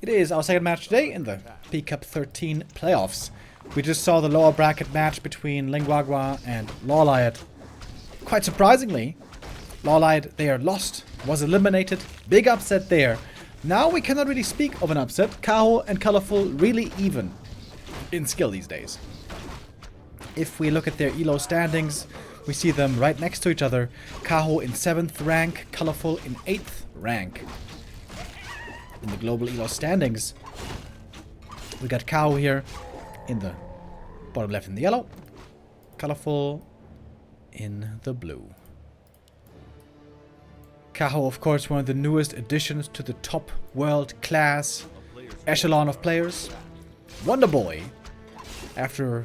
It is our second match today in the P Cup 13 playoffs. We just saw the lower bracket match between Linguagua and Lawlight. Quite surprisingly, Lawlight there lost, was eliminated, big upset there. Now we cannot really speak of an upset. Kaho and Colorful really even in skill these days. If we look at their ELO standings, we see them right next to each other. Kaho in 7th rank, Colorful in 8th rank. In the global ELO standings, we got Kaho here in the bottom left in the yellow, Colorful in the blue. Kaho, of course, one of the newest additions to the top world-class echelon of players. Wonder Boy, after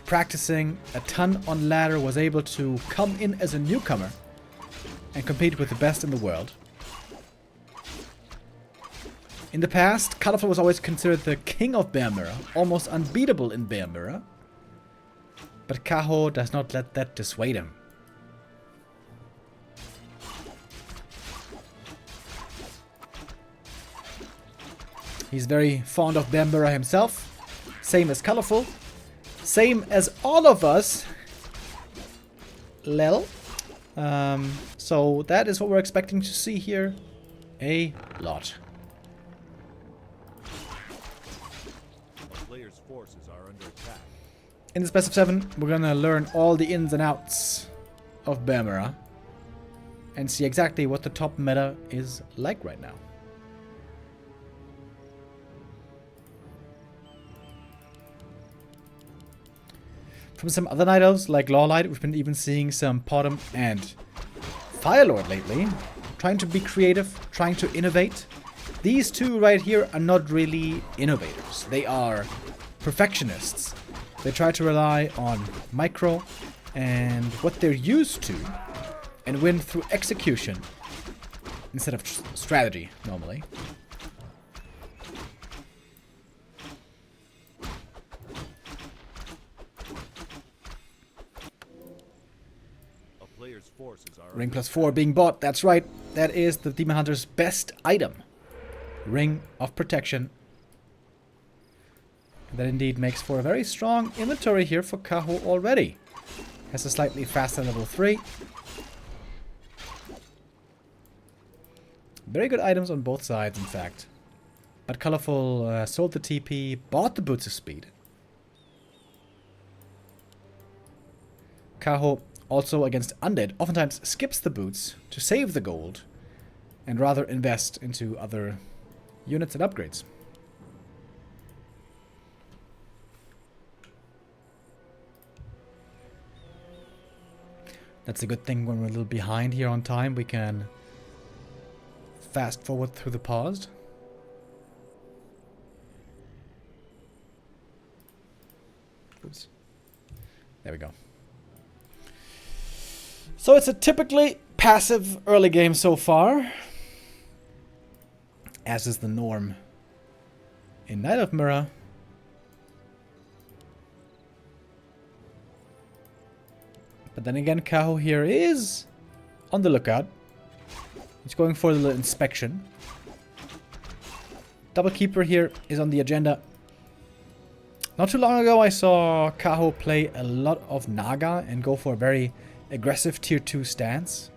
practicing a ton on ladder, was able to come in as a newcomer and compete with the best in the world. In the past, Colorful was always considered the king of Bear Mirror, almost unbeatable in Bear Mirror. But Kaho does not let that dissuade him. He's very fond of Bear Mirror himself, same as Colorful, same as all of us. Lel. So that is what we're expecting to see here a lot. In this best of 7, we're gonna learn all the ins and outs of Bear Mirror and see exactly what the top meta is like right now. From some other Night Elves like Lawlight, we've been even seeing some Potom and Firelord lately, trying to be creative, trying to innovate. These two right here are not really innovators. They are perfectionists. They try to rely on micro and what they're used to and win through execution instead of strategy, normally. Ring +4 being bought, that's right. That is the Demon Hunter's best item. Ring of Protection. That indeed makes for a very strong inventory here for Kaho already. Has a slightly faster level 3. Very good items on both sides, in fact. But Colorful sold the TP, bought the Boots of Speed. Kaho, also against Undead, oftentimes skips the boots to save the gold and rather invest into other units and upgrades. That's a good thing. When we're a little behind here on time, we can fast forward through the paused. Oops. There we go. So it's a typically passive early game so far, as is the norm in Night of Mirror. But then again, Kaho here is on the lookout. He's going for the inspection. Double Keeper here is on the agenda. Not too long ago, I saw Kaho play a lot of Naga and go for a very aggressive tier 2 stance.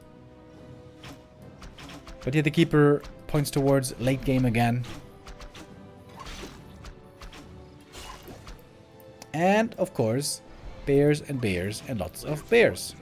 But here the Keeper points towards late game again. And, of course, bears and bears and lots of bears.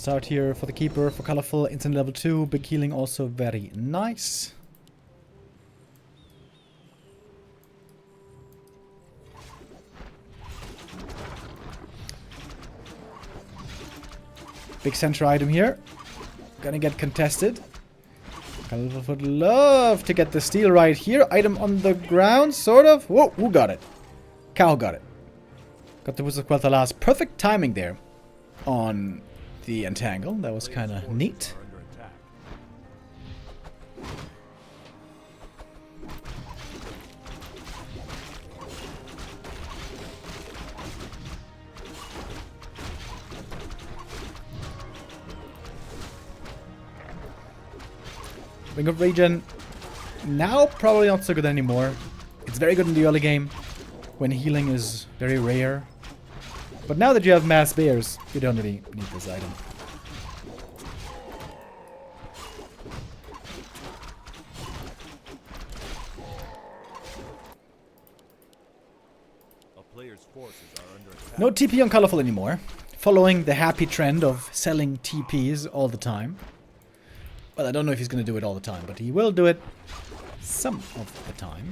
start here for the keeper, for Colorful. Instant level 2. Big healing also very nice. Big center item here. Gonna get contested. Colorful would love to get the steal right here. Item on the ground, sort of. Whoa, who got it? Kaho got it. Got the Wizard of Quel'Thalas. Perfect timing there on the entangle. That was kind of neat. Ring of Regen, now probably not so good anymore. It's very good in the early game, when healing is very rare. But now that you have Mass Bears, you don't really need this item. No TP on Colorful anymore, following the happy trend of selling TPs all the time. Well, I don't know if he's going to do it all the time, but he will do it some of the time.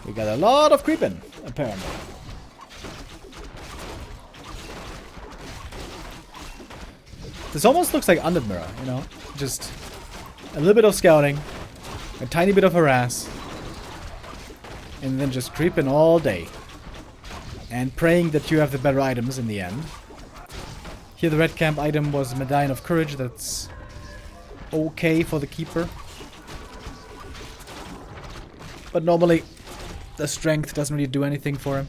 We got a lot of creeping, apparently. This almost looks like Undead Mirror, you know? Just a little bit of scouting, a tiny bit of harass, and then just creeping all day. And praying that you have the better items in the end. Here the red camp item was Medallion of Courage, that's okay for the keeper. But normally the strength doesn't really do anything for him.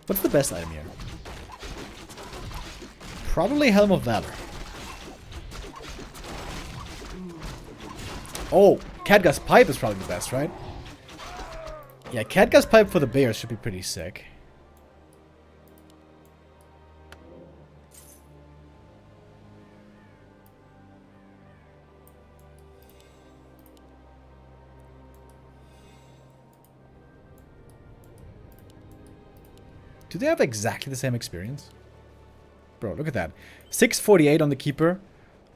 What's the best item here? Probably Helm of Valor. Oh, Khadgar's Pipe is probably the best, right? Yeah, Khadgar's Pipe for the bears should be pretty sick. Do they have exactly the same experience? Bro, look at that. 648 on the keeper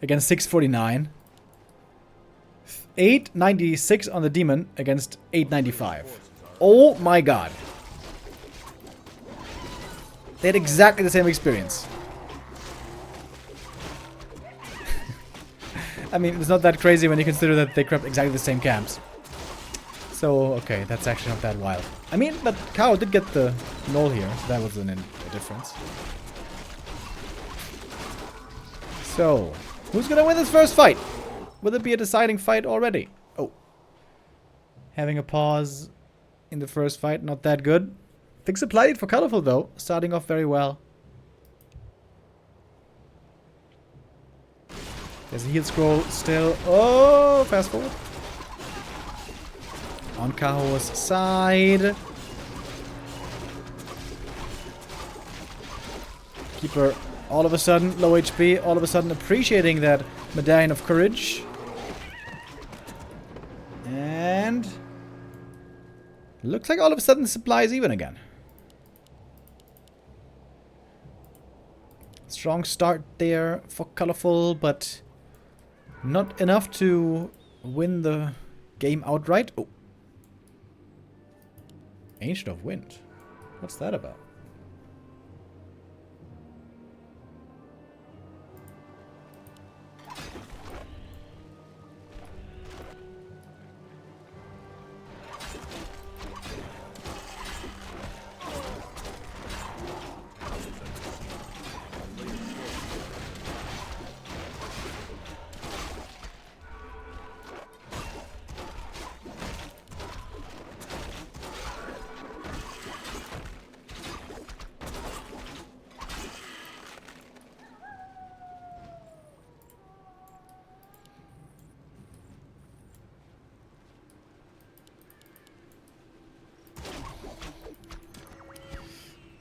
against 649. 896 on the demon against 895. Oh my god. They had exactly the same experience. I mean, it's not that crazy when you consider that they crept exactly the same camps. So, okay, that's actually not that wild. I mean, but Kaho did get the null here, so that was a difference. So, who's gonna win this first fight? Will it be a deciding fight already? Oh. Having a pause in the first fight, not that good. Things applied for Colorful though, starting off very well. There's a heal scroll still. Oh, fast forward. On Kaho's side. Keeper all of a sudden low HP, all of a sudden appreciating that Medallion of Courage. And looks like all of a sudden the supply is even again. Strong start there for Colorful, but not enough to win the game outright. Oh. Ancient of Wind. What's that about?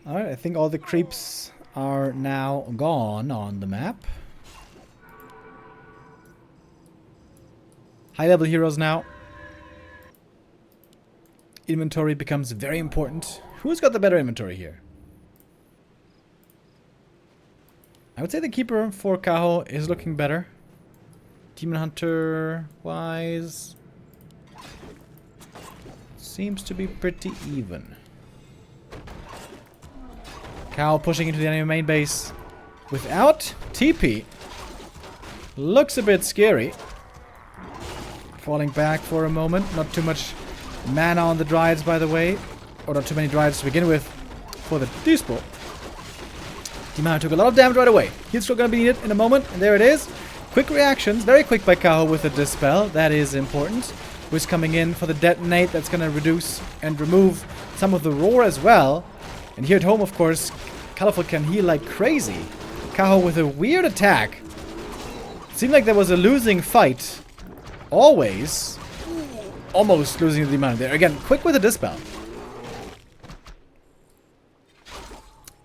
Alright, I think all the creeps are now gone on the map. High level heroes now. Inventory becomes very important. Who's got the better inventory here? I would say the keeper for Kaho is looking better. Demon Hunter wise seems to be pretty even. Kaho pushing into the enemy main base without TP. Looks a bit scary. Falling back for a moment. Not too much mana on the Dryads, by the way. Or not too many Dryads to begin with for the Dispo. Demon took a lot of damage right away. He's still going to be needed in a moment. And there it is. Quick reactions. Very quick by Kaho with the Dispel. That is important. Who's coming in for the Detonate. That's going to reduce and remove some of the Roar as well. And here at home, of course, Colorful can heal like crazy. Kaho with a weird attack. Seemed like there was a losing fight. Always. Almost losing the amount there. Again, quick with the Dispel.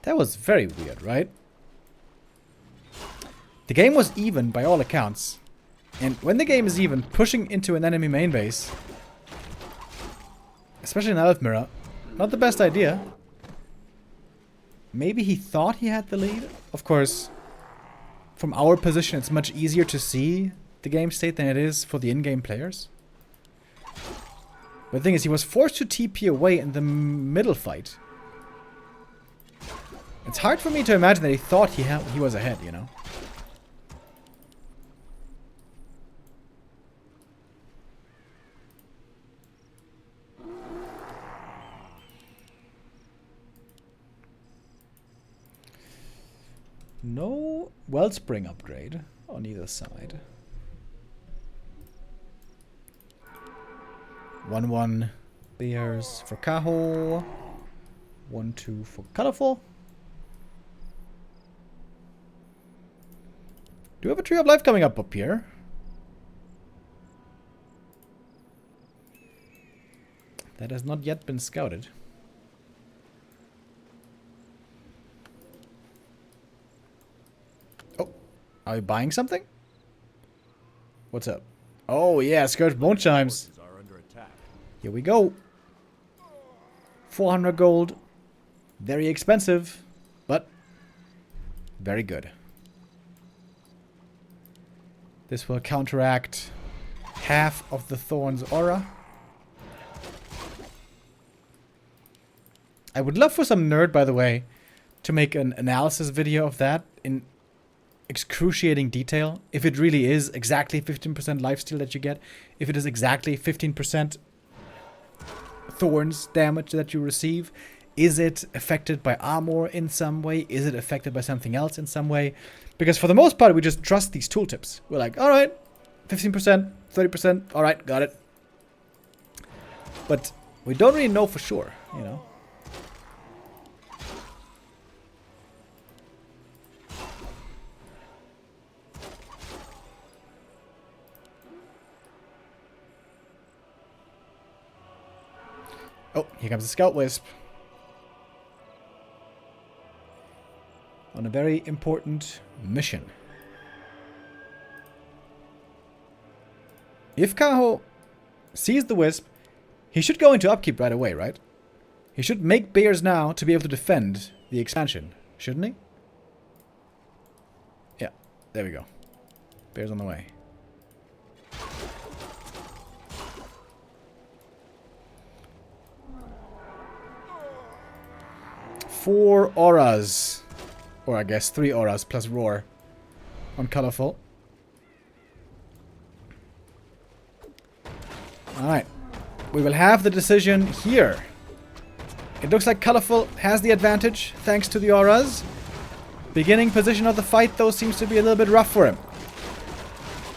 That was very weird, right? The game was even by all accounts. And when the game is even, pushing into an enemy main base, especially in Elf Mirror, not the best idea. Maybe he thought he had the lead. Of course, from our position, it's much easier to see the game state than it is for the in-game players. But the thing is, he was forced to TP away in the middle fight. It's hard for me to imagine that he thought he was ahead, you know? No Wellspring upgrade on either side. 1-1 Bears for Kaho. 1-2 for Colorful. Do we have a Tree of Life coming up here? That has not yet been scouted. Oh, are we buying something? What's up? Oh yeah, Scourge Bone Chimes. Here we go. 400 gold. Very expensive, but very good. This will counteract half of the Thorn's aura. I would love for some nerd, by the way, to make an analysis video of that in excruciating detail. If it really is exactly 15% lifesteal that you get. If it is exactly 15% Thorns damage that you receive. Is it affected by armor in some way? Is it affected by something else in some way? Because for the most part, we just trust these tooltips. We're like, alright, 15%, 30%, alright, got it. But we don't really know for sure, you know? Oh, here comes the Scout Wisp. On a very important mission. If Kaho sees the Wisp, he should go into upkeep right away, right? He should make bears now to be able to defend the expansion, shouldn't he? Yeah, there we go. Bears on the way. Four auras. Or I guess 3 auras plus Roar on Colorful. Alright. We will have the decision here. It looks like Colorful has the advantage thanks to the auras. Beginning position of the fight though seems to be a little bit rough for him.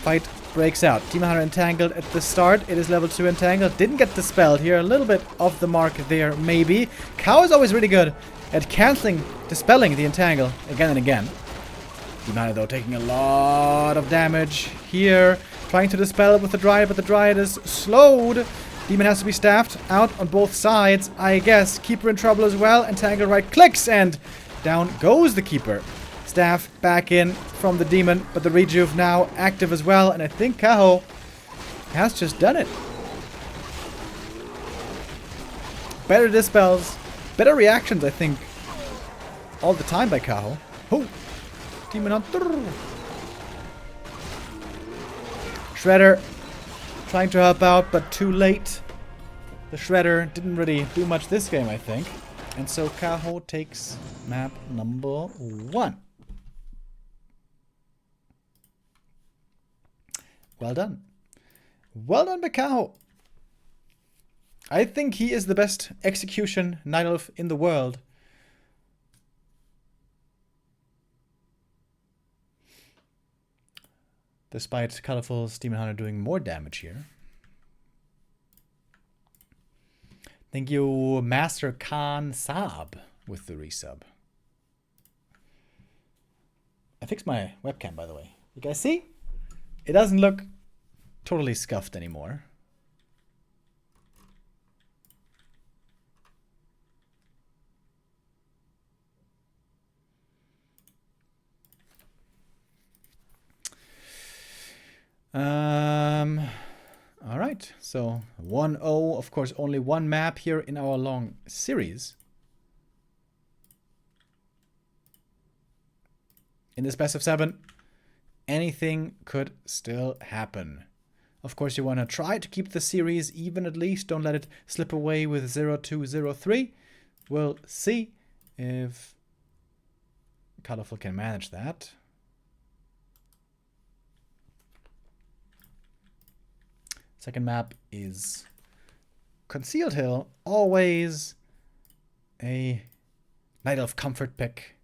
Fight breaks out. Demon Hunter entangled at the start. It is level 2 entangled. Didn't get dispelled here. A little bit off the mark there maybe. Kaho is always really good at cancelling, dispelling the entangle again and again. Demon Hunter though taking a lot of damage here. Trying to dispel with the Dryad, but the Dryad is slowed. Demon Demon has to be staffed out on both sides, I guess. Keeper in trouble as well. Entangle right clicks and down goes the Keeper. Staff back in from the Demon, but the Rejuve now active as well. And I think Kaho has just done it. Better dispels, better reactions, I think, all the time by Kaho. Oh, Demon Hunter. Shredder trying to help out, but too late. The Shredder didn't really do much this game, I think. And so Kaho takes map number 1. Well done. Well done by Kaho. I think he is the best execution Night Elf in the world. Despite Colorful's Demon Hunter doing more damage here. Thank you, Master Khan Saab, with the resub. I fixed my webcam, by the way. You guys see? It doesn't look totally scuffed anymore. All right, so 1-0, of course, only one map here in our long series. In this best of 7, anything could still happen. Of course, you want to try to keep the series even at least. Don't let it slip away with 0-2-0-3. We'll see if Colorful can manage that. Second map is Concealed Hill. Always a Night Elf comfort pick.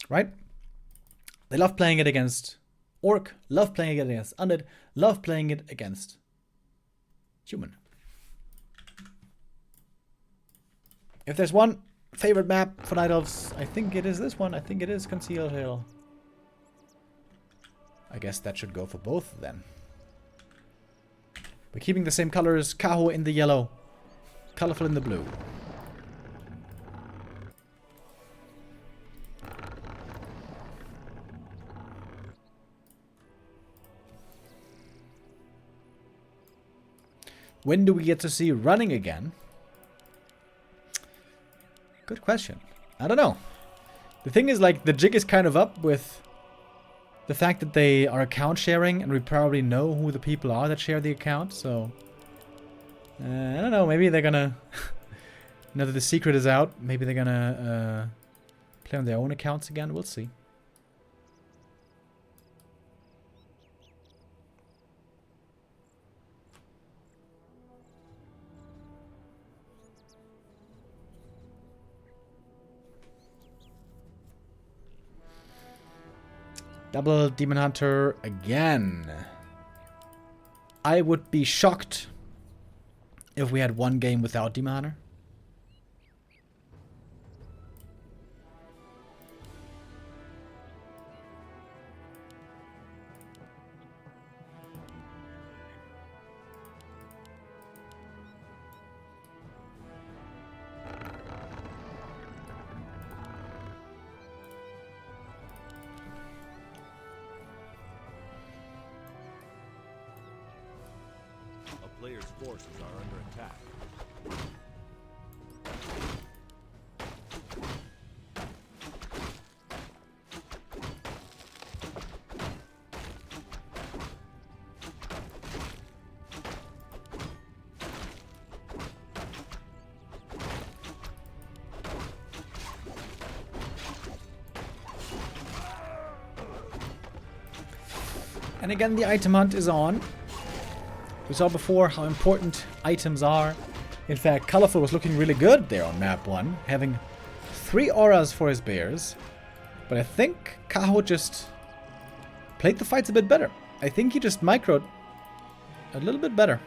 Right? They love playing it against Orc, love playing it against Undead, love playing it against Human. If there's one favorite map for Night Elves, I think it is this one. I think it is Concealed Hill. I guess that should go for both then. We're keeping the same colors. Kaho in the yellow. Colorful in the blue. When do we get to see running again? Good question. I don't know. The thing is, like, the jig is kind of up with the fact that they are account sharing, and we probably know who the people are that share the account, so I don't know, maybe they're gonna now that the secret is out, maybe they're gonna play on their own accounts again. We'll see. Double Demon Hunter again. I would be shocked if we had one game without Demon Hunter. Player's forces are under attack. And again, the item hunt is on. We saw before how important items are. In fact, Colorful was looking really good there on map 1, having 3 auras for his bears. But I think Kaho just played the fights a bit better. I think he just microed a little bit better.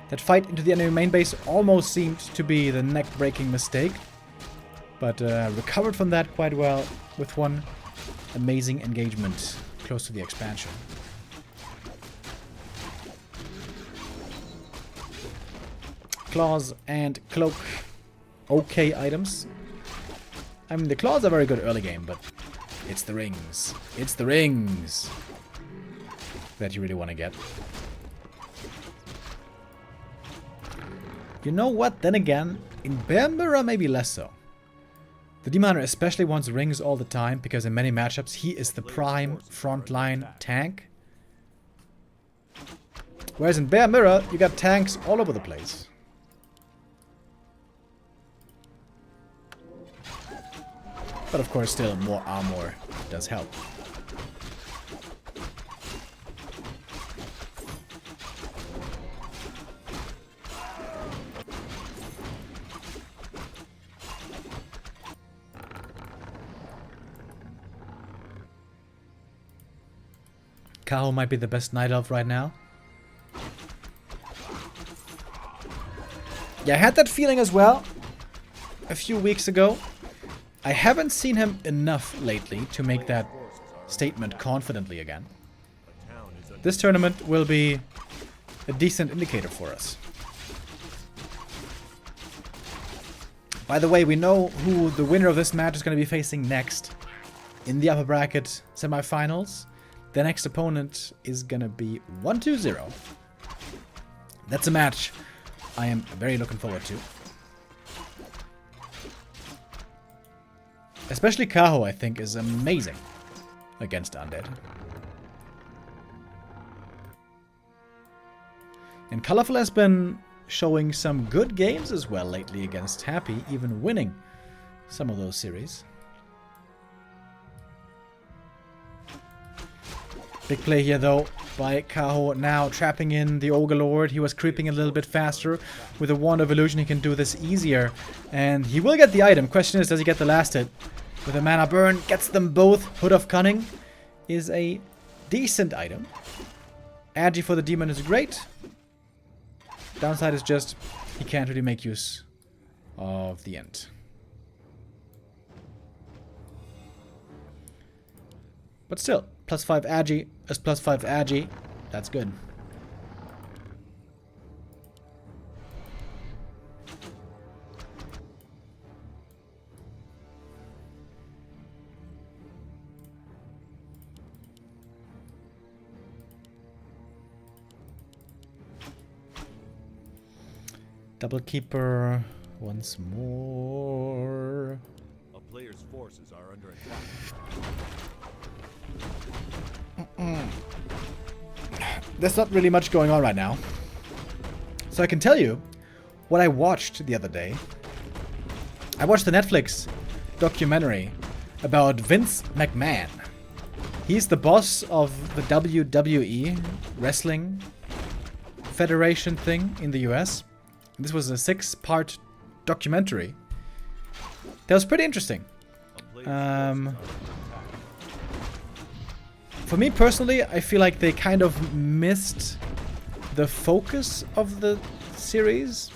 That fight into the enemy main base almost seemed to be the neck-breaking mistake. But recovered from that quite well with one amazing engagement close to the expansion. claws and cloak. Okay items. I mean, the claws are very good early game, but it's the rings. It's the rings that you really want to get. You know what? Then again, in Bear Mirror, maybe less so. The Demon Hunter especially wants rings all the time because in many matchups he is the prime frontline tank. Whereas in Bear Mirror, you got tanks all over the place. But of course, still more armor does help. Kaho might be the best Night Elf right now. Yeah, I had that feeling as well a few weeks ago. I haven't seen him enough lately to make that statement confidently again. This tournament will be a decent indicator for us. By the way, we know who the winner of this match is going to be facing next in the upper bracket semifinals. The next opponent is going to be 1-2-0. That's a match I am very looking forward to. Especially Kaho, I think, is amazing against Undead. And Colorful has been showing some good games as well lately against Happy, even winning some of those series. Big play here, though, by Kaho, now trapping in the Ogre Lord. He was creeping a little bit faster. With a Wand of Illusion, he can do this easier. And he will get the item. Question is, does he get the last hit? With a Mana Burn, gets them both. Hood of Cunning is a decent item. Agi for the Demon is great. Downside is just, he can't really make use of the End. But still, +5 Agi is +5 Agi. That's good. Double Keeper once more. A player's forces are under attack. There's not really much going on right now. So I can tell you what I watched the other day. I watched the Netflix documentary about Vince McMahon. He's the boss of the WWE Wrestling Federation thing in the US. This was a 6-part documentary. That was pretty interesting. For me personally, I feel like they kind of missed the focus of the series.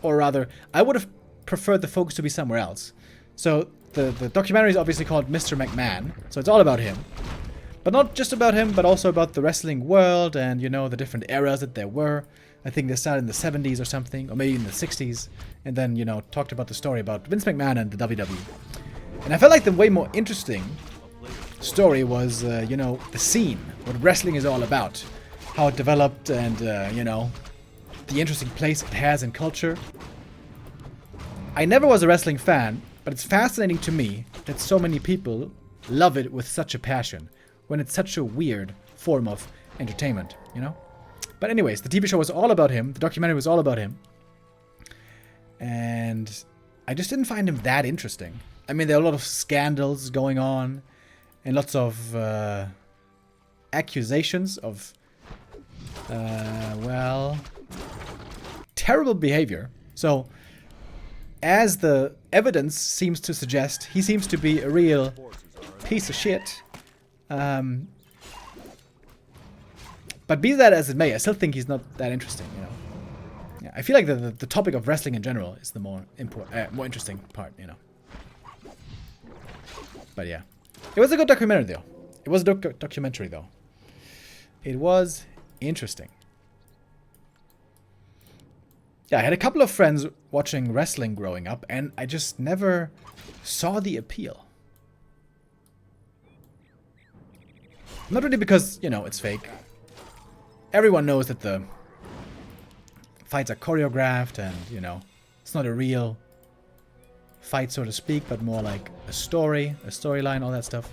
Or rather, I would have preferred the focus to be somewhere else. So the documentary is obviously called Mr. McMahon, so it's all about him. But not just about him, but also about the wrestling world and, you know, the different eras that there were. I think they started in the 70s or something, or maybe in the 60s. And then, you know, talked about the story about Vince McMahon and the WWE. And I felt like the way more interesting story was, you know, the scene, what wrestling is all about, how it developed, and you know, the interesting place it has in culture. I never was a wrestling fan, but it's fascinating to me that so many people love it with such a passion when it's such a weird form of entertainment, you know. But anyways, the TV show was all about him, the documentary was all about him, and I just didn't find him that interesting. I mean, there are a lot of scandals going on and lots of accusations of, well, terrible behavior. So, as the evidence seems to suggest, he seems to be a real piece of shit. But be that as it may, I still think he's not that interesting, you know. Yeah, I feel like the topic of wrestling in general is the more interesting part, you know. But yeah. It was a good documentary, though. It was a documentary, though. It was interesting. Yeah, I had a couple of friends watching wrestling growing up, and I just never saw the appeal. Not really because, you know, it's fake. Everyone knows that the fights are choreographed and, you know, it's not a real fight, so to speak, but more like a storyline, all that stuff.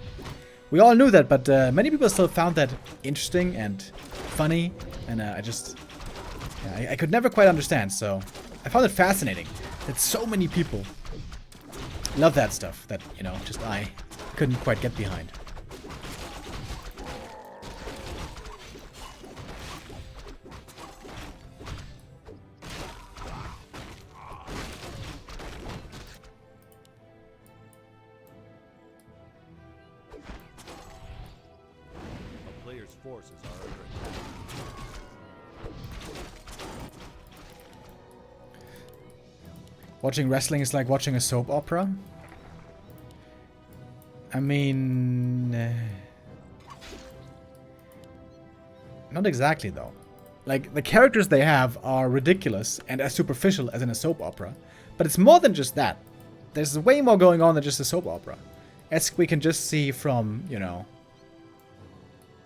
We all knew that, but many people still found that interesting and funny, and I could never quite understand, so I found it fascinating that so many people love that stuff that, you know, just I couldn't quite get behind. Forces are under attack. Watching wrestling is like watching a soap opera. I mean... not exactly, though. Like, the characters they have are ridiculous and as superficial as in a soap opera. But it's more than just that. There's way more going on than just a soap opera. As we can just see from, you know,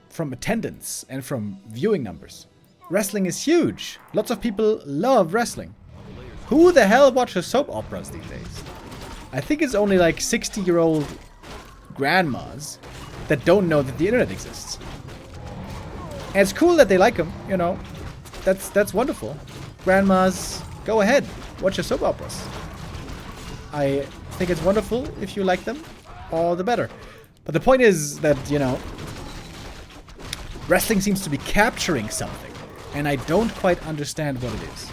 from attendance and from viewing numbers. Wrestling is huge. Lots of people love wrestling. Who the hell watches soap operas these days? I think it's only like 60-year-old grandmas that don't know that the internet exists. And it's cool that they like them, you know. That's wonderful. Grandmas, go ahead, watch your soap operas. I think it's wonderful if you like them, all the better. But the point is that, you know, wrestling seems to be capturing something, and I don't quite understand what it is.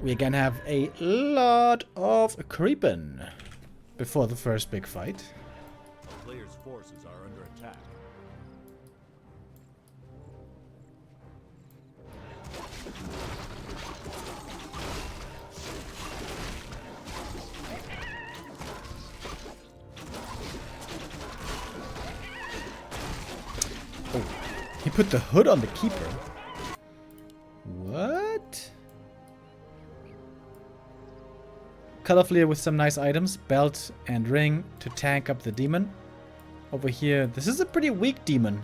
We again have a lot of creeping before the first big fight. A player's forces are under attack. Oh, he put the hood on the keeper. What? Colorfully with some nice items, belt and ring to tank up the demon. Over here, this is a pretty weak demon.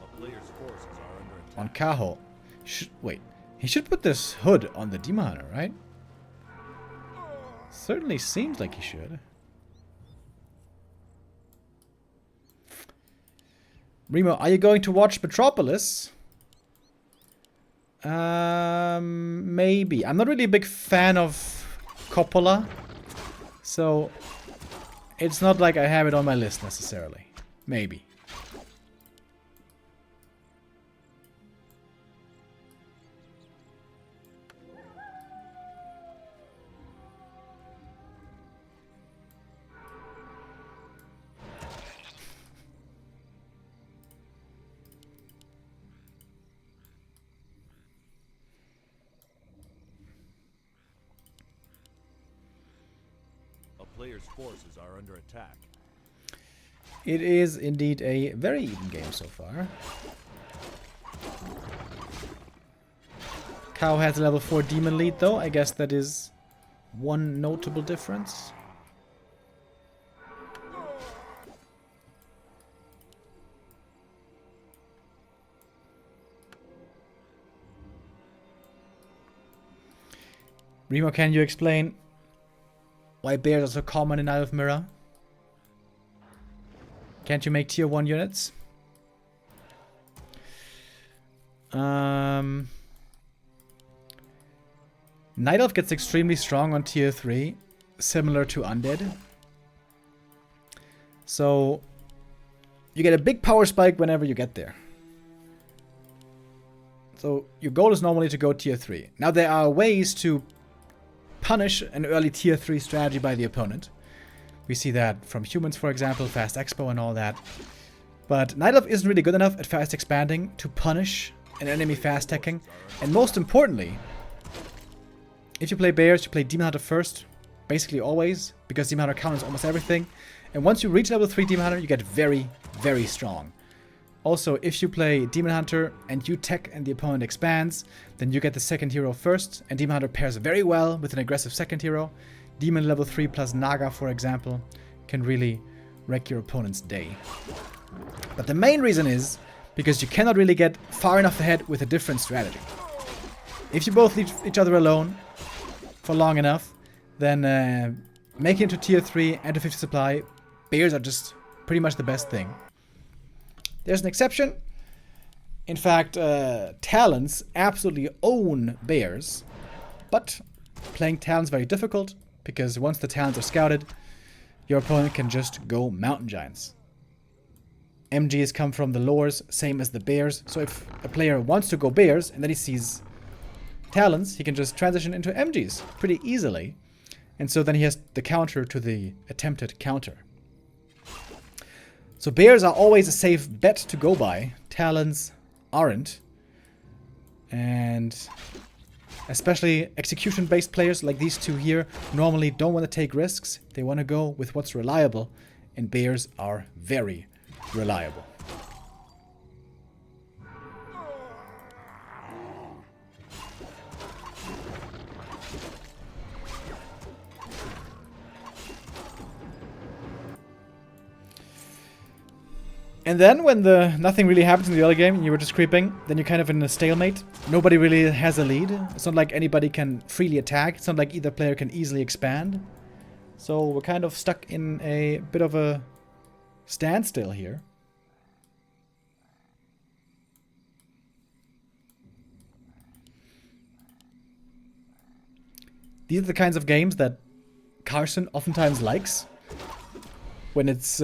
A player's forces are under attack. On Kaho. Wait, he should put this hood on the demon hunter, right? Certainly seems like he should. Remo, are you going to watch Metropolis? Maybe. I'm not really a big fan of Coppola, so it's not like I have it on my list necessarily. Maybe. Players' forces are under attack. It is indeed a very even game so far. Kaho has a level 4 demon lead though. I guess that is one notable difference. Remo, can you explain why bears are so common in Eye of Mirror? Can't you make tier 1 units? Night Elf gets extremely strong on tier 3, similar to Undead. So you get a big power spike whenever you get there. So your goal is normally to go tier 3. Now there are ways to punish an early tier 3 strategy by the opponent. We see that from humans, for example, Fast Expo and all that. But Night Elf isn't really good enough at fast expanding to punish an enemy fast teching. And most importantly, if you play Bears, you play Demon Hunter first, basically always, because Demon Hunter counters almost everything. And once you reach level 3 Demon Hunter, you get very, very strong. Also, if you play Demon Hunter and you tech and the opponent expands, then you get the second hero first, and Demon Hunter pairs very well with an aggressive second hero. Demon level 3 plus Naga, for example, can really wreck your opponent's day. But the main reason is because you cannot really get far enough ahead with a different strategy. If you both leave each other alone for long enough, then making it to tier 3 and to 50 supply, Bears are just pretty much the best thing. There's an exception. In fact, Talons absolutely own Bears, but playing Talons is very difficult, because once the Talons are scouted, your opponent can just go Mountain Giants. MGs come from the lores, same as the Bears, so if a player wants to go Bears and then he sees Talons, he can just transition into MGs pretty easily, and so then he has the counter to the attempted counter. So Bears are always a safe bet to go by. Talons aren't. And especially execution-based players like these two here normally don't want to take risks. They want to go with what's reliable. And Bears are very reliable. And then, when nothing really happens in the early game and you were just creeping, then you're kind of in a stalemate. Nobody really has a lead. It's not like anybody can freely attack. It's not like either player can easily expand. So we're kind of stuck in a bit of a standstill here. These are the kinds of games that Carson oftentimes likes. When it's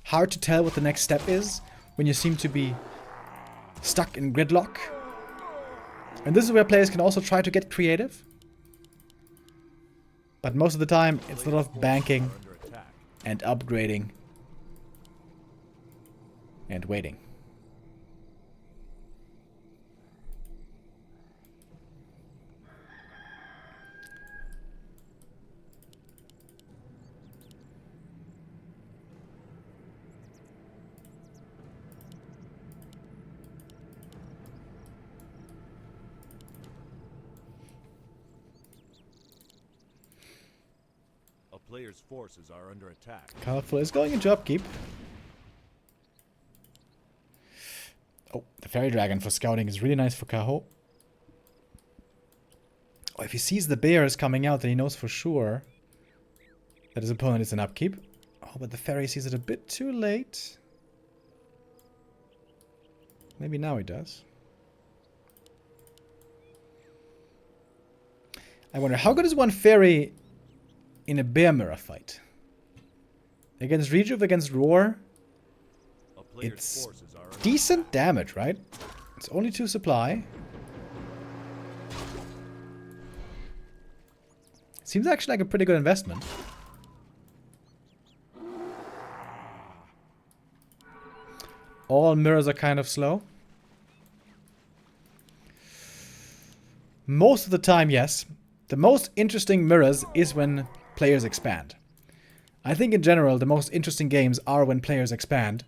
hard to tell what the next step is, when you seem to be stuck in gridlock. And this is where players can also try to get creative. But most of the time, it's a lot of banking and upgrading and waiting. Players' forces are under attack. Colorful is going into upkeep. Oh, the Fairy Dragon for scouting is really nice for Kaho. Oh, if he sees the bears coming out, then he knows for sure that his opponent is in upkeep. Oh, but the Fairy sees it a bit too late. Maybe now he does. I wonder, how good is one Fairy in a Bear Mirror fight? Against Rejuve, against Roar, it's decent damage, right? It's only 2 supply. Seems actually like a pretty good investment. All mirrors are kind of slow. Most of the time, yes. The most interesting mirrors is when players expand. I think in general the most interesting games are when players expand,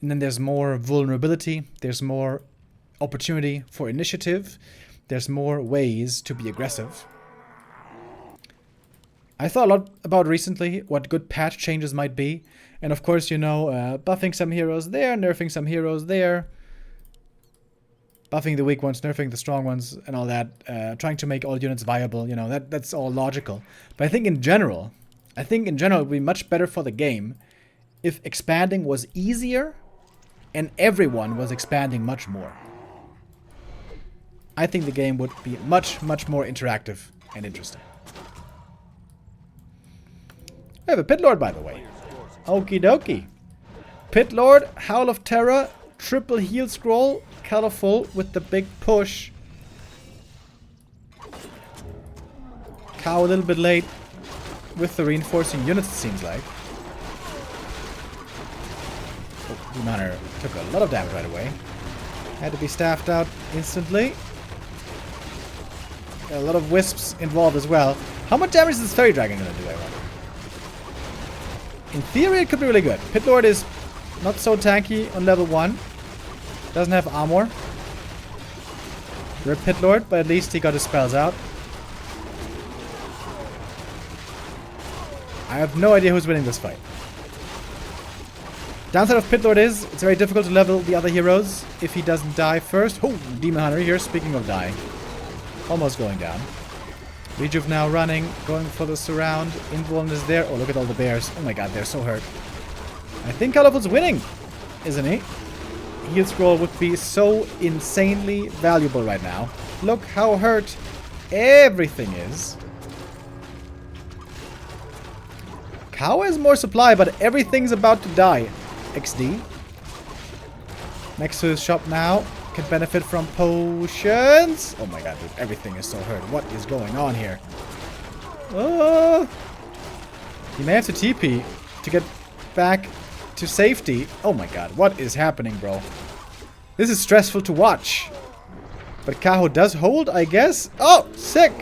and then there's more vulnerability, there's more opportunity for initiative, there's more ways to be aggressive. I thought a lot about recently what good patch changes might be, and of course, you know, buffing some heroes there, nerfing some heroes there, buffing the weak ones, nerfing the strong ones, and all that, trying to make all units viable, you know, that's all logical. But I think in general it would be much better for the game if expanding was easier and everyone was expanding much more. I think the game would be much, much more interactive and interesting. We have a Pit Lord, by the way. Okie dokie. Pit Lord, Howl of Terror, triple heal scroll, colorful with the big push. Cow a little bit late with the reinforcing units, it seems like. Manor took a lot of damage right away. Had to be staffed out instantly. Got a lot of wisps involved as well. How much damage is this Fairy Dragon going to do, I wonder? In theory, it could be really good. Pit Lord is not so tanky on level 1. Doesn't have armor. Rip Pit Lord, but at least he got his spells out. I have no idea who's winning this fight. Downside of Pit Lord is, it's very difficult to level the other heroes if he doesn't die first. Oh, Demon Hunter here, speaking of dying. Almost going down. Rejuve now running, going for the surround. Invuln is there. Oh, look at all the bears. Oh my god, they're so hurt. I think Colorful's winning, isn't he? Heal Scroll would be so insanely valuable right now. Look how hurt everything is. Kaho has more supply, but everything's about to die. XD. Next to his shop now. Can benefit from potions. Oh my god, dude. Everything is so hurt. What is going on here? Oh. He may have to TP to get back to safety. Oh my god. What is happening, bro? This is stressful to watch. But Kaho does hold, I guess. Oh, sick.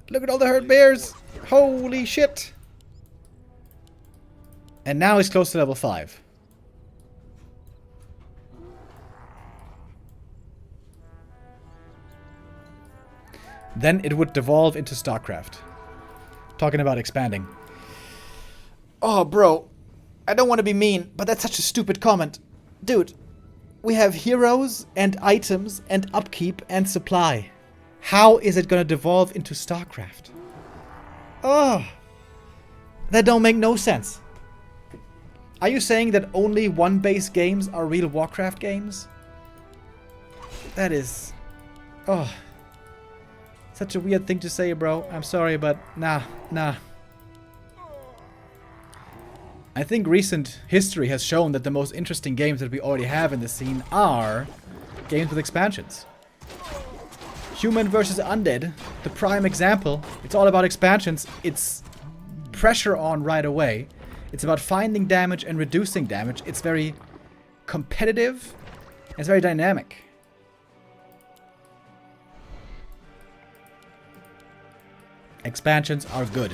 Look at all the hurt bears. Holy shit. And now he's close to level 5. Then it would devolve into StarCraft. Talking about expanding. Oh, bro. I don't want to be mean, but that's such a stupid comment. Dude, we have heroes and items and upkeep and supply. How is it going to devolve into StarCraft? Oh. That don't make no sense. Are you saying that only one-base games are real Warcraft games? That is... Oh... Such a weird thing to say, bro. I'm sorry, but nah. I think recent history has shown that the most interesting games that we already have in the scene are games with expansions. Human versus Undead, the prime example. It's all about expansions. It's pressure on right away. It's about finding damage and reducing damage. It's very competitive. It's very dynamic. Expansions are good.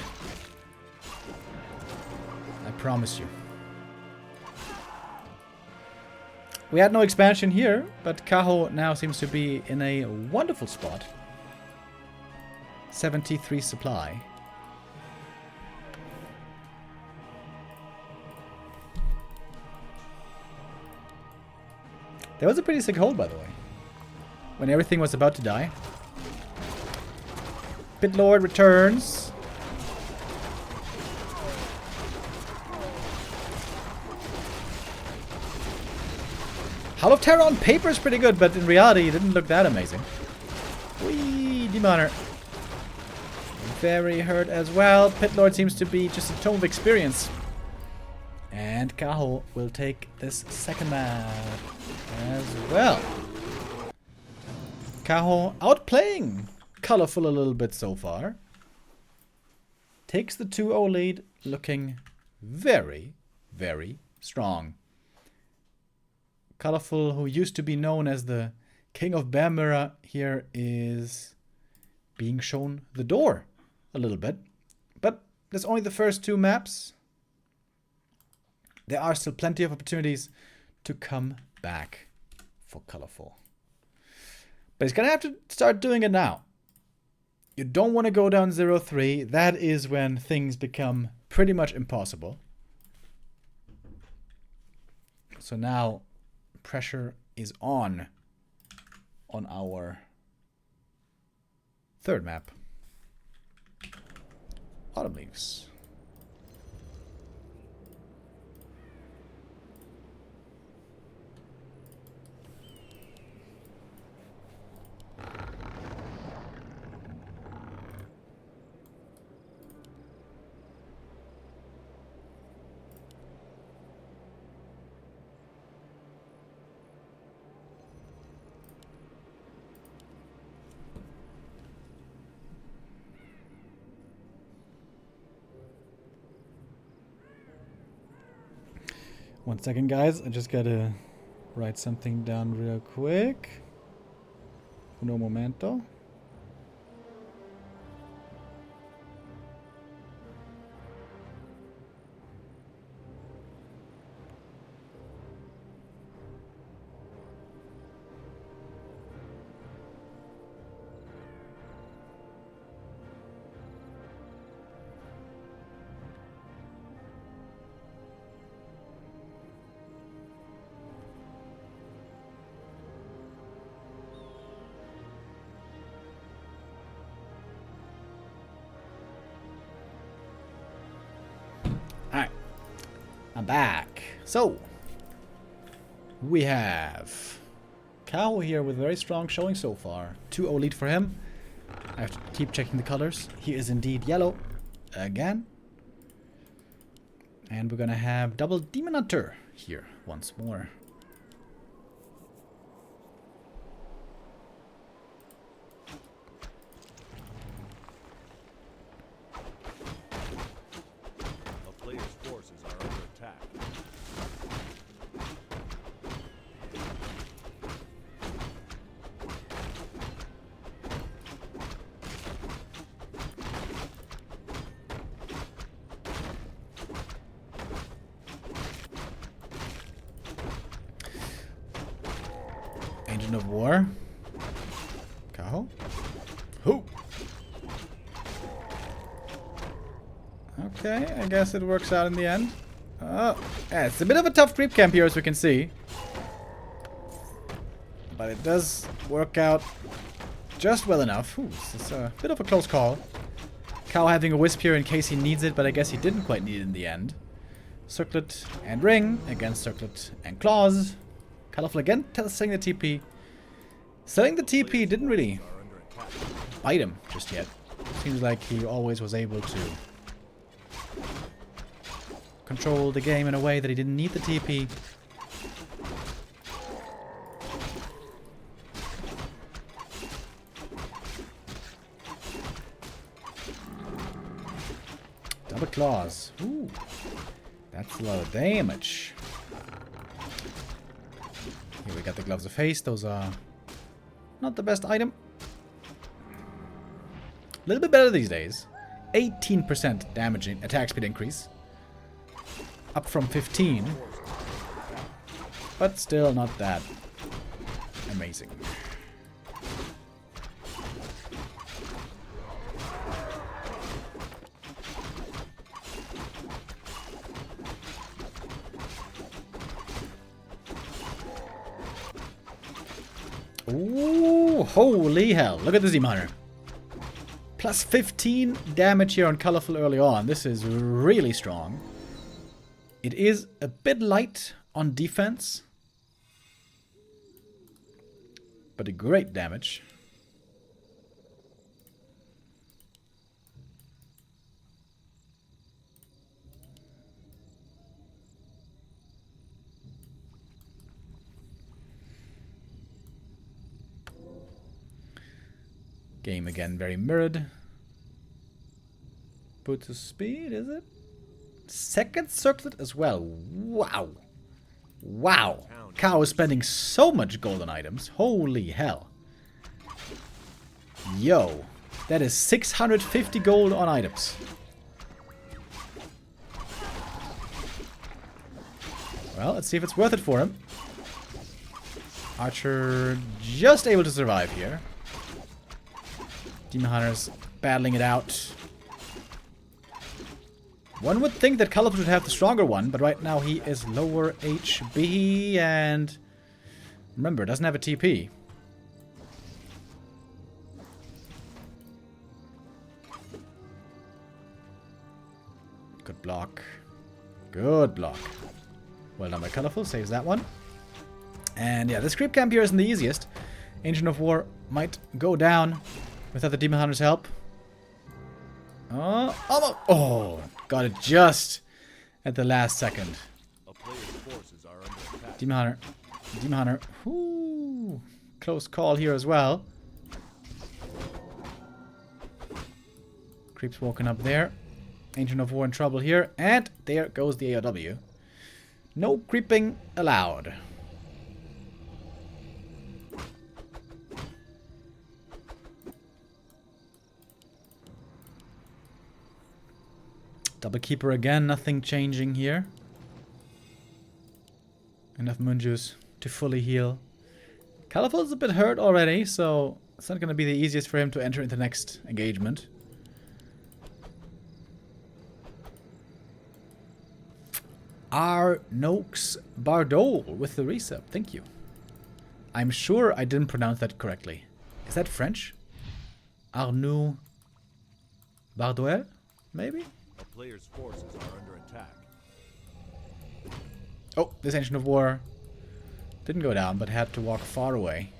I promise you. We had no expansion here, but Kaho now seems to be in a wonderful spot. 73 supply. That was a pretty sick hold, by the way. When everything was about to die. Pit Lord returns. Howl of Terror on paper is pretty good, but in reality it didn't look that amazing. Whee! Demoner. Very hurt as well. Pit Lord seems to be just a tome of experience. And Kaho will take this second map as well. Kaho outplaying Colorful a little bit so far. Takes the 2-0 lead, looking very, very strong. Colorful, who used to be known as the King of Bear Mirror, here is being shown the door a little bit. But there's only the first 2 maps. There are still plenty of opportunities to come back for Colorful. But he's going to have to start doing it now. You don't want to go down 0-3. That is when things become pretty much impossible. So now pressure is on our third map. Autumn Leaves. 1 second, guys. I just gotta write something down real quick. Uno momento. Alright. I'm back. So, we have Kaho here with very strong showing so far. 2-0 lead for him. I have to keep checking the colors. He is indeed yellow. Again. And we're gonna have double Demon Hunter here once more. Agent of War. Kaho. Who? Okay, I guess it works out in the end. Yeah, it's a bit of a tough creep camp here, as we can see. But it does work out just well enough. Ooh, this is a bit of a close call. Kaho having a wisp here in case he needs it, but I guess he didn't quite need it in the end. Circlet and Ring against Circlet and Claws. Colorful again, selling the TP. Selling the TP didn't really bite him just yet. Seems like he always was able to control the game in a way that he didn't need the TP. Double Claws. Ooh, that's a lot of damage. Here we got the Gloves of Haste. Those are not the best item. A little bit better these days. 18% damaging attack speed increase. Up from 15. But still not that amazing. Ooh, holy hell. Look at this Demon Hunter. Plus 15 damage here on Colorful early on. This is really strong. It is a bit light on defense. But a great damage. Game again very mirrored. Boots of Speed, is it? Second Circlet as well. Wow. Wow. Kaho is spending so much gold on items. Holy hell. Yo. That is 650 gold on items. Well, let's see if it's worth it for him. Archer just able to survive here. Demon Hunter's battling it out. One would think that Colorful should have the stronger one, but right now he is lower HB and... Remember, doesn't have a TP. Good block. Good block. Well done by Colorful, saves that one. And yeah, this creep camp here isn't the easiest. Ancient of War might go down without the Demon Hunter's help. Oh, almost. Oh, got it just at the last second. Demon Hunter. Demon Hunter. Whoo. Close call here as well. Creeps walking up there. Ancient of War in trouble here. And there goes the AOW. No creeping allowed. Double keeper again, nothing changing here. Enough Munjus to fully heal. Califul's a bit hurt already, so it's not going to be the easiest for him to enter into the next engagement. Arnox Bardol with the resub. Thank you. I'm sure I didn't pronounce that correctly. Is that French? Arnaud Bardol? Maybe? A player's forces are under attack. Oh, this Ancient of War didn't go down, but had to walk far away.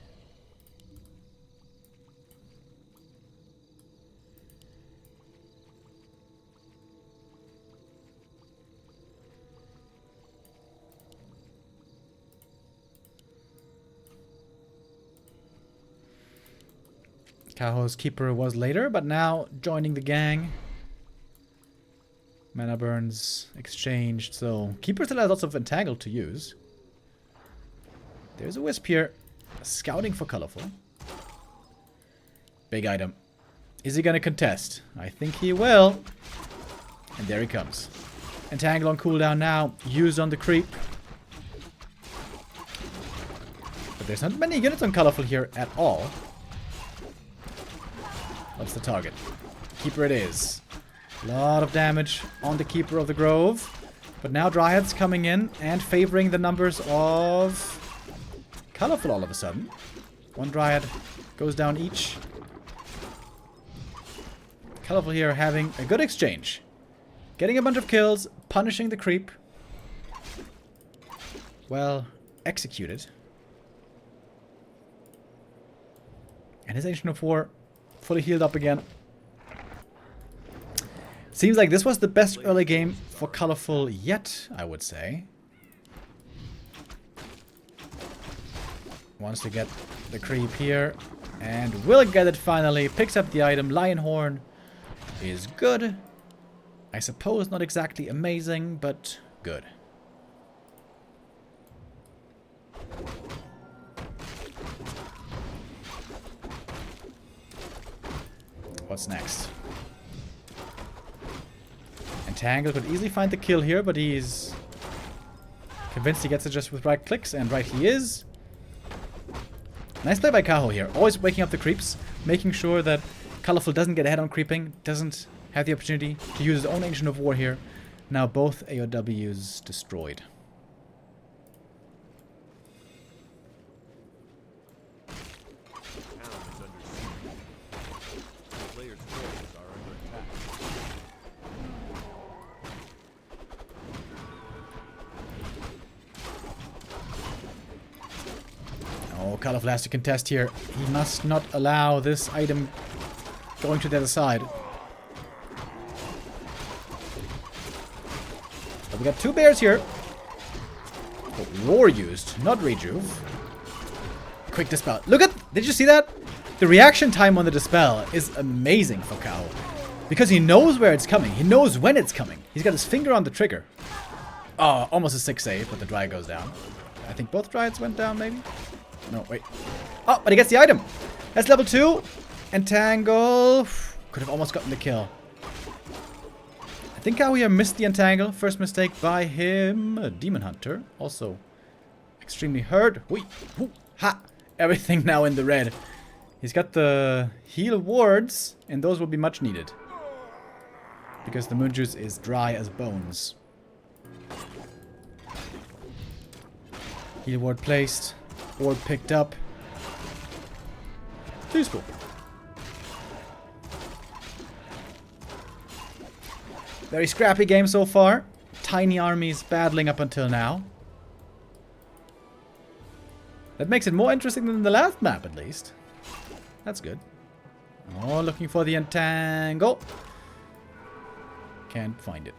Kaho's keeper was later, but now joining the gang. Mana burns exchanged, so keeper still has lots of entangle to use. There's a wisp here, scouting for colorful. Big item. Is he gonna contest? I think he will. And there he comes. Entangle on cooldown now, used on the creep. But there's not many units on colorful here at all. What's the target? Keeper it is. A lot of damage on the Keeper of the Grove. But now Dryads coming in and favoring the numbers of colorful all of a sudden. One Dryad goes down each. Colorful here having a good exchange. Getting a bunch of kills, punishing the creep. Well executed. And his Ancient of War fully healed up again. Seems like this was the best early game for colorful yet, I would say. Wants to get the creep here. And will get it finally. Picks up the item. Lion Horn is good. I suppose not exactly amazing, but good. What's next? Entangle could easily find the kill here, but he's convinced he gets it just with right clicks, and right he is. Nice play by Kaho here. Always waking up the creeps, making sure that Colorful doesn't get ahead on creeping, doesn't have the opportunity to use his own Ancient of War here. Now both AOWs destroyed. Oh, Colorful has to contest here. He must not allow this item going to the other side. But we got two bears here. Oh, Roar used, not Rejuve. Quick Dispel. Look at... Did you see that? The reaction time on the Dispel is amazing for Kaho. Because he knows where it's coming. He knows when it's coming. He's got his finger on the trigger. Oh, almost a 6 save, but the Dryad goes down. I think both Dryads went down, maybe? No, wait. Oh, but he gets the item. That's level 2. Entangle. Could have almost gotten the kill. I think Kaho here missed the entangle. First mistake by him. A Demon Hunter. Also extremely hurt. Whee! Whoo! Ha! Everything now in the red. He's got the heal wards, and those will be much needed. Because the moon juice is dry as bones. Heal ward placed. Ward picked up. Useful. Very scrappy game so far. Tiny armies battling up until now. That makes it more interesting than the last map, at least. That's good. Oh, looking for the entangle. Can't find it.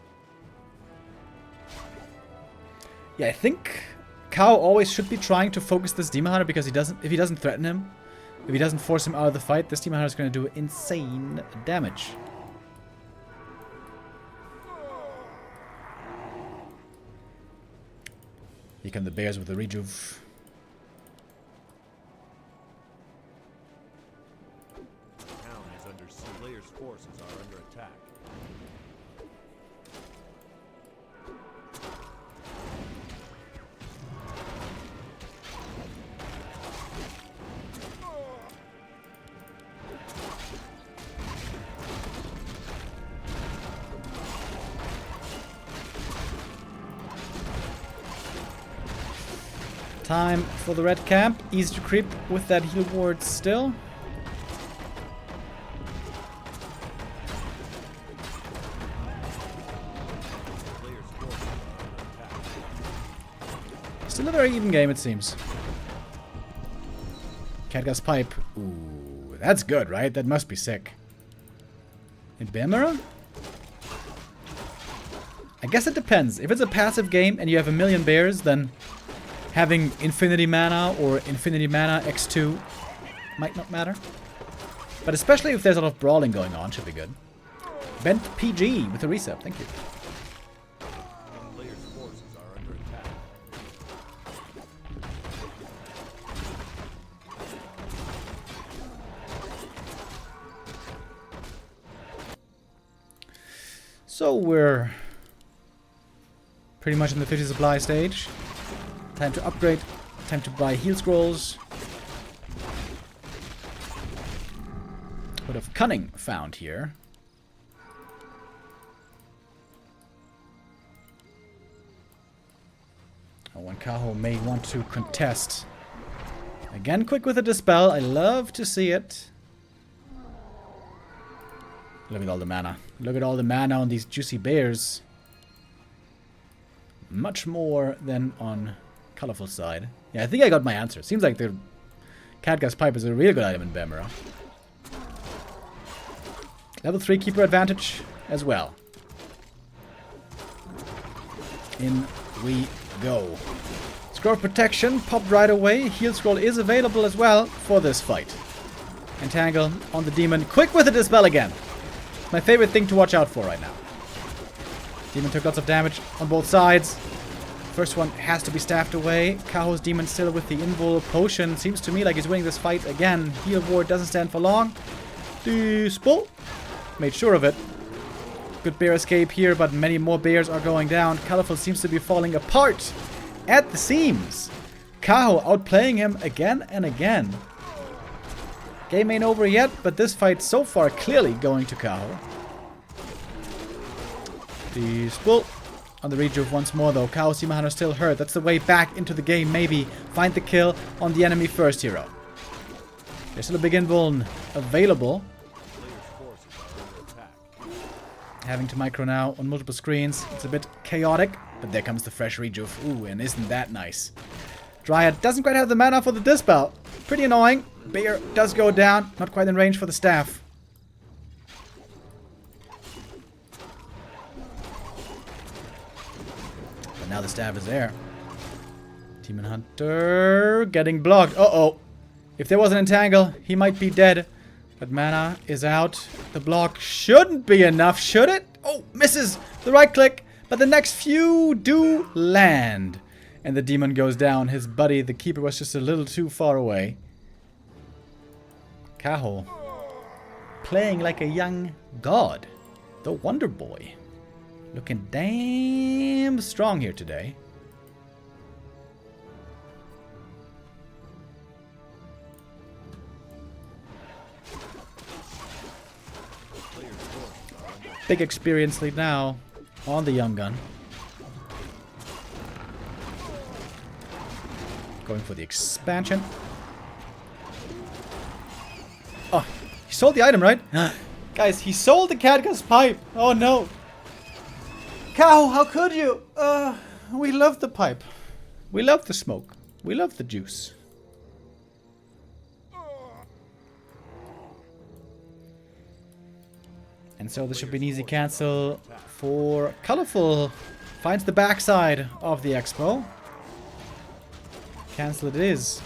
Yeah, I think Kaho always should be trying to focus this Demon Hunter because if he doesn't threaten him, if he doesn't force him out of the fight, this Demon Hunter is going to do insane damage. Here come the bears with the rejuve. Town is under siege. Players' forces are under attack. Time for the red camp. Easy to creep with that heal ward still. Players' forces are under attack. Still a very even game, it seems. Khadgar's pipe. Ooh, that's good, right? That must be sick. In Bemera? I guess it depends. If it's a passive game and you have a million bears, then having infinity mana or infinity mana x2 might not matter. But especially if there's a lot of brawling going on, should be good. Bent PG with a resub, thank you. Players' forces are under attack. So we're pretty much in the 50 supply stage. Time to upgrade, time to buy heal scrolls. Bit of cunning found here. Oh, and Kaho may want to contest. Again, quick with a dispel. I love to see it. Look at all the mana. Look at all the mana on these juicy bears. Much more than on colorful side. Yeah, I think I got my answer. Seems like the Khadgar's pipe is a real good item in Bemera. Level 3 keeper advantage as well. In we go. Scroll protection popped right away. Heal scroll is available as well for this fight. Entangle on the demon. Quick with the dispel again. My favorite thing to watch out for right now. Demon took lots of damage on both sides. First one has to be staffed away. Kaho's demon still with the invul potion. Seems to me like he's winning this fight again. Heal ward doesn't stand for long. Dispel. Made sure of it. Good bear escape here, but many more bears are going down. Colorful seems to be falling apart at the seams. Kaho outplaying him again and again. Game ain't over yet, but this fight so far clearly going to Kaho. Dispel. On the rejuve once more though. Kaho Simahano still hurt. That's the way back into the game maybe. Find the kill on the enemy first hero. There's still a big invuln available. Having to micro now on multiple screens. It's a bit chaotic. But there comes the fresh rejuve. Ooh, and isn't that nice. Dryad doesn't quite have the mana for the dispel. Pretty annoying. Bear does go down. Not quite in range for the staff. But now the staff is there. Demon Hunter getting blocked. Uh-oh. If there was an entangle, he might be dead. But mana is out. The block shouldn't be enough, should it? Oh, misses the right click. But the next few do land. And the demon goes down. His buddy, the keeper, was just a little too far away. Kaho. Playing like a young god. The Wonder Boy. Looking damn strong here today. Big experience lead now on the young gun. Going for the expansion. Oh, he sold the item, right? Guys, he sold the Khadgar's pipe. Oh no. Kaho, how could you? We love the pipe. We love the smoke. We love the juice. And so this should be an easy cancel for Colorful. Finds the backside of the expo. Cancel it is.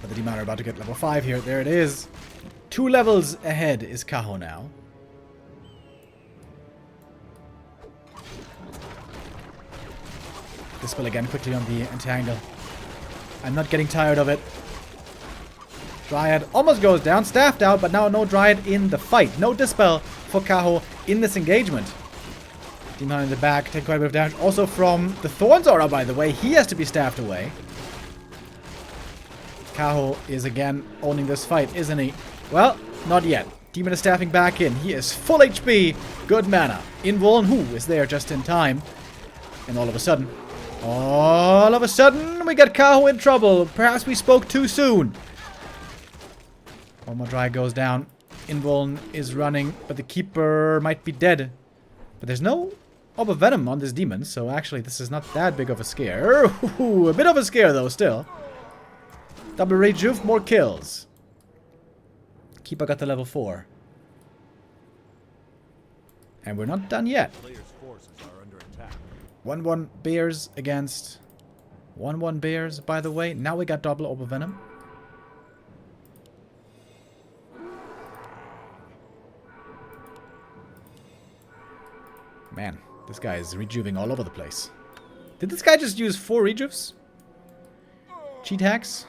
But the demon are about to get level 5 here. There it is. 2 levels ahead is Kaho now. Dispel again quickly on the anti-angle. I'm not getting tired of it. Dryad almost goes down, staffed out, but now no Dryad in the fight. No Dispel for Kaho in this engagement. Demon in the back, take quite a bit of damage. Also from the Thorns Aura, by the way. He has to be staffed away. Kaho is again owning this fight, isn't he? Well, not yet. Demon is staffing back in. He is full HP. Good mana. Invuln, who is there just in time. And all of a sudden, we got Kaho in trouble. Perhaps we spoke too soon. One more Dry goes down. Invuln is running, but the Keeper might be dead. But there's no Orb of Venom on this demon, so actually this is not that big of a scare. Ooh, a bit of a scare though, still. Double rejuve, more kills. Keeper got to level 4. And we're not done yet. 1-1 Bears against 1-1 Bears, by the way. Now we got double Orb of Venom. Man, this guy is rejuving all over the place. Did this guy just use 4 rejuves? Cheat hacks?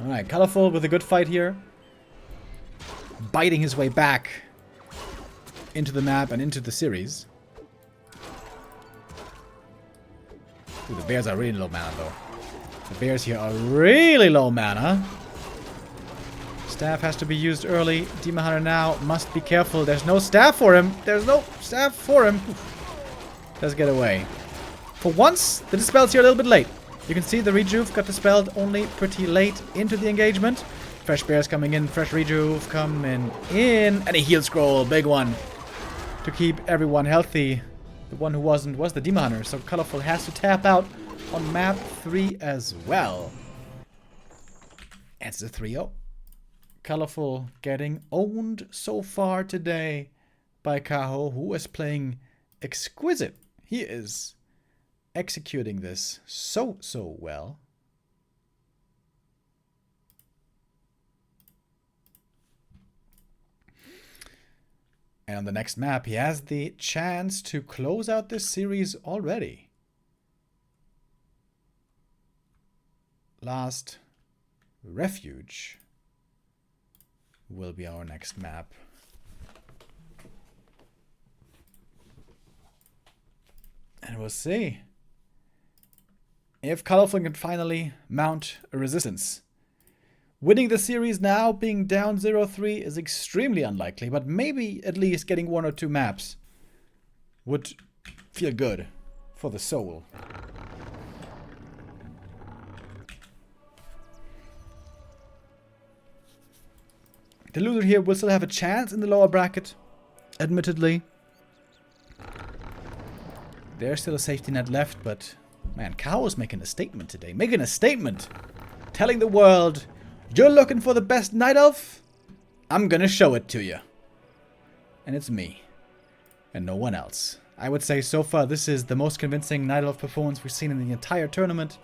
Alright, Colorful with a good fight here. Biting his way back into the map and into the series. Ooh, the Bears are really low mana though. The Bears here are really low mana. Staff has to be used early. Demon Hunter now must be careful. There's no staff for him. There's no staff for him. Let's get away. For once, the dispel's here a little bit late. You can see the rejuve got dispelled only pretty late into the engagement. Fresh Bears coming in, fresh rejuve coming in, and a heal scroll, big one, to keep everyone healthy. The one who wasn't was the Demon Hunter, so Colorful has to tap out on map 3 as well. It's a 3-0. Colorful getting owned so far today by Kaho, who is playing exquisite. He is executing this so well. And on the next map, he has the chance to close out this series already. Last Refuge will be our next map. And we'll see if Colorful can finally mount a resistance. Winning the series now, being down 0-3, is extremely unlikely, but maybe at least getting 1 or 2 maps would feel good for the soul. The loser here will still have a chance in the lower bracket, admittedly. There's still a safety net left, but man, Kaho is making a statement today. Making a statement! Telling the world, you're looking for the best Night Elf? I'm gonna show it to you. And it's me. And no one else. I would say so far this is the most convincing Night Elf performance we've seen in the entire tournament.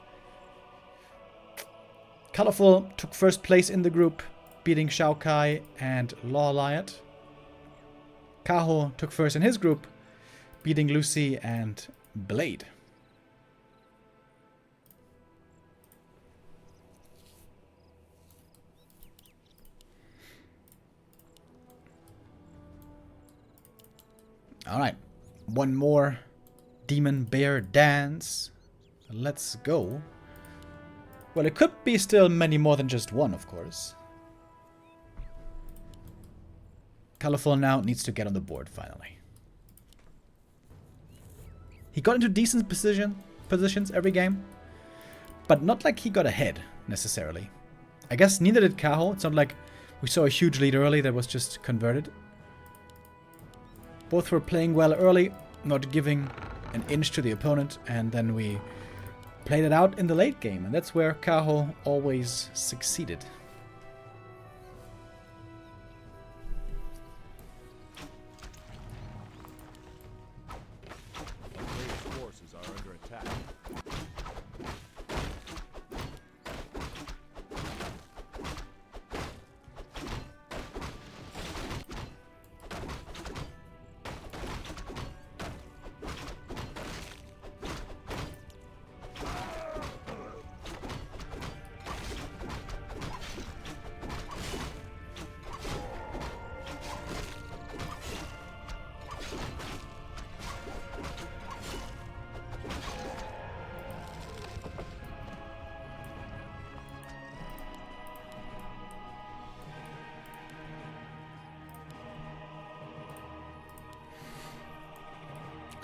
Colorful took first place in the group, beating Shao Kai and Law Liot. Kaho took first in his group, beating Lucy and Blade. Alright, one more Demon Bear dance. Let's go. Well, it could be still many more than just one, of course. Colorful now needs to get on the board finally. He got into decent positions every game, but not like he got ahead, necessarily. I guess neither did Kaho. It's not like we saw a huge lead early that was just converted. Both were playing well early, not giving an inch to the opponent, and then we played it out in the late game, and that's where Kaho always succeeded.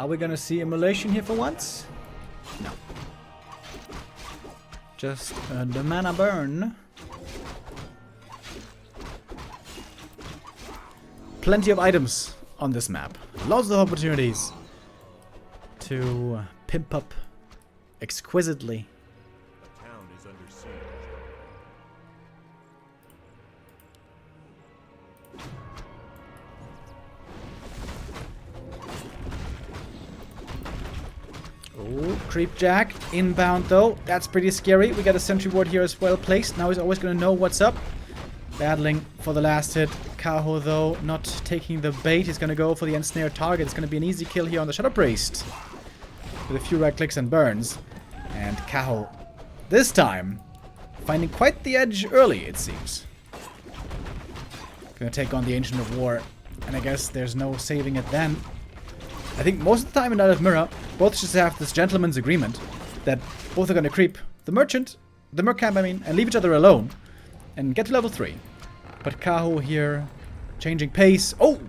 Are we gonna see immolation here for once? No. Just the mana burn. Plenty of items on this map. Lots of opportunities to pimp up exquisitely. The town is under siege. Oh, Creep Jack inbound though. That's pretty scary. We got a sentry ward here as well placed. Now he's always going to know what's up. Battling for the last hit. Kaho though not taking the bait. He's going to go for the ensnare target. It's going to be an easy kill here on the Shadow Priest. With a few right clicks and burns. And Kaho, this time, finding quite the edge early, it seems. Gonna take on the Ancient of War. And I guess there's no saving it then. I think most of the time in Light of Mirror, both just have this gentleman's agreement that both are gonna creep the merchant, the mercamp I mean, and leave each other alone. And get to level 3. But Kaho here, changing pace. Oh!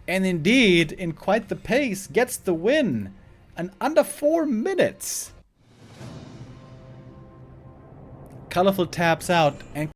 And indeed, in quite the pace, gets the win. And under 4 minutes. Colorful taps out and